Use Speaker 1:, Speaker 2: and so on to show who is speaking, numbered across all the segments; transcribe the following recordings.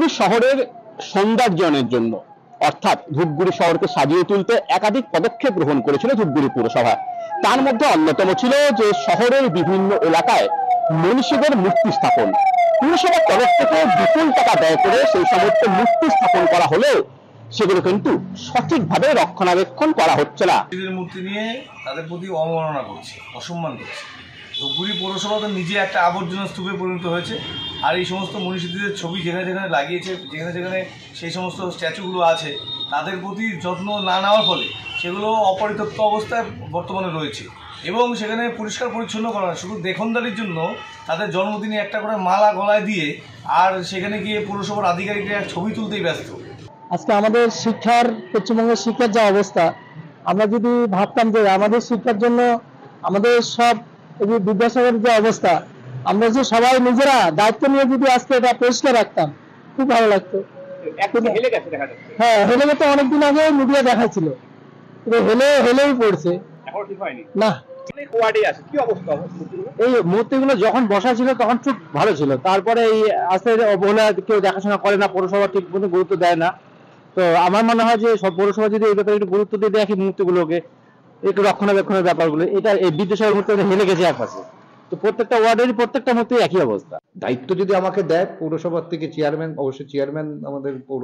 Speaker 1: ধূপগুড়ি শহরের সৌন্দর্যায়নের জন্য অর্থাৎ ধূপগুড়ি শহরকে সাজিয়ে তুলতে একাধিক পদক্ষেপ গ্রহণ করেছিল ধূপগুড়ি পুরসভা। তার মধ্যে অন্যতম ছিল যে শহরের বিভিন্ন এলাকায় মনীষীদের মূর্তি স্থাপন। পুরসভার তরফ থেকে বিপুল টাকা ব্যয় করে সেই সমস্ত মূর্তি স্থাপন করা হলেও সেগুলো কিন্তু সঠিকভাবে রক্ষণাবেক্ষণ করা হচ্ছে না।
Speaker 2: মূর্তি নিয়ে তাদের প্রতি অবমাননা করছে, অসম্মান করছে। ধূপগুড়ি পৌরসভা তো নিজে একটা আবর্জনা স্তূপে পরিণত হয়েছে। আর এই সমস্ত মনীষীদের ছবি যেখানে যেখানে লাগিয়েছে, যেখানে যেখানে সেই সমস্ত স্ট্যাচুগুলো আছে, তাদের প্রতি যত্ন না নেওয়ার ফলে সেগুলো অপরিত্যক্ত অবস্থায় বর্তমানে রয়েছে। এবং সেখানে পরিষ্কার পরিচ্ছন্ন করা হয় শুধু দেখনদারির জন্য। তাদের জন্মদিনে একটা করে মালা গলায় দিয়ে আর সেখানে গিয়ে পৌরসভার আধিকারিকরা ছবি তুলতেই ব্যস্ত।
Speaker 3: আজকে আমাদের পশ্চিমবঙ্গের শিক্ষার যা অবস্থা, আমরা যদি ভাবতাম যে আমাদের শিক্ষার জন্য আমাদের সব বিদ্যাসাগরের যে অবস্থা, আমরা যে সবাই নিজেরা দায়িত্ব নিয়ে যদি আজকে এটা পরিষ্কার রাখতাম, খুব ভালো লাগতো। হ্যাঁ, হেলে গেছে অনেকদিন আগে মিডিয়া দেখাচ্ছিল, হেলেই পড়ছে না। এই মূর্তিগুলো যখন বসা ছিল তখন খুব ভালো ছিল, তারপরে এই আস্তে অবহেলা, কেউ দেখাশোনা করে না, পৌরসভা ঠিক মতো গুরুত্ব দেয় না। তো আমার মনে হয় যে সব পৌরসভা যদি এই ব্যাপারে একটু গুরুত্ব দিয়ে দেখি, মূর্তিগুলোকে একটু রক্ষণাবেক্ষণের ব্যাপারগুলো, এটা এই বিদ্যাসাগর মূর্তি হেলে গেছে একপাশে। তো প্রত্যেকটা ওয়ার্ডেরই প্রত্যেকটা মূর্তি একই অবস্থা।
Speaker 4: দায়িত্ব যদি আমাকে দেয় পৌরসভার থেকে চেয়ারম্যান, অবশ্যই চেয়ারম্যান আমাদের পৌর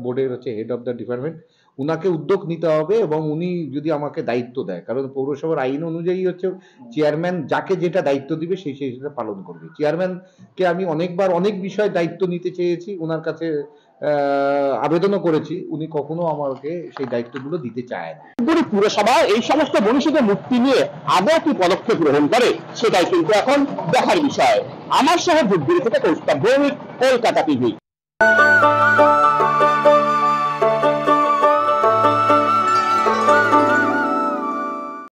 Speaker 4: বোর্ডের হচ্ছে হেড অফ দ্য ডিপার্টমেন্ট, উনাকে উদ্যোগ নিতে হবে এবং উনি যদি আমাকে দায়িত্ব দেয়, কারণ পৌরসভার আইন অনুযায়ী হচ্ছে চেয়ারম্যান যাকে যেটা দায়িত্ব দিবে সেই সেটা পালন করবে। চেয়ারম্যানকে আমি অনেকবার অনেক বিষয়ে দায়িত্ব নিতে চেয়েছি, ওনার কাছে আবেদনও করেছি, উনি কখনো আমাকে সেই দায়িত্বগুলো দিতে চায় না।
Speaker 1: ধূপগুড়ি পুরসভা এই সমস্ত মনীষীদের মূর্তি নিয়ে আদৌ কি পদক্ষেপ গ্রহণ করে সেটাই কিন্তু এখন দেখার বিষয়। আমার শহর ধূপগুড়ি থেকে কৌস্তব ভৌমিক, কলকাতা টিভি।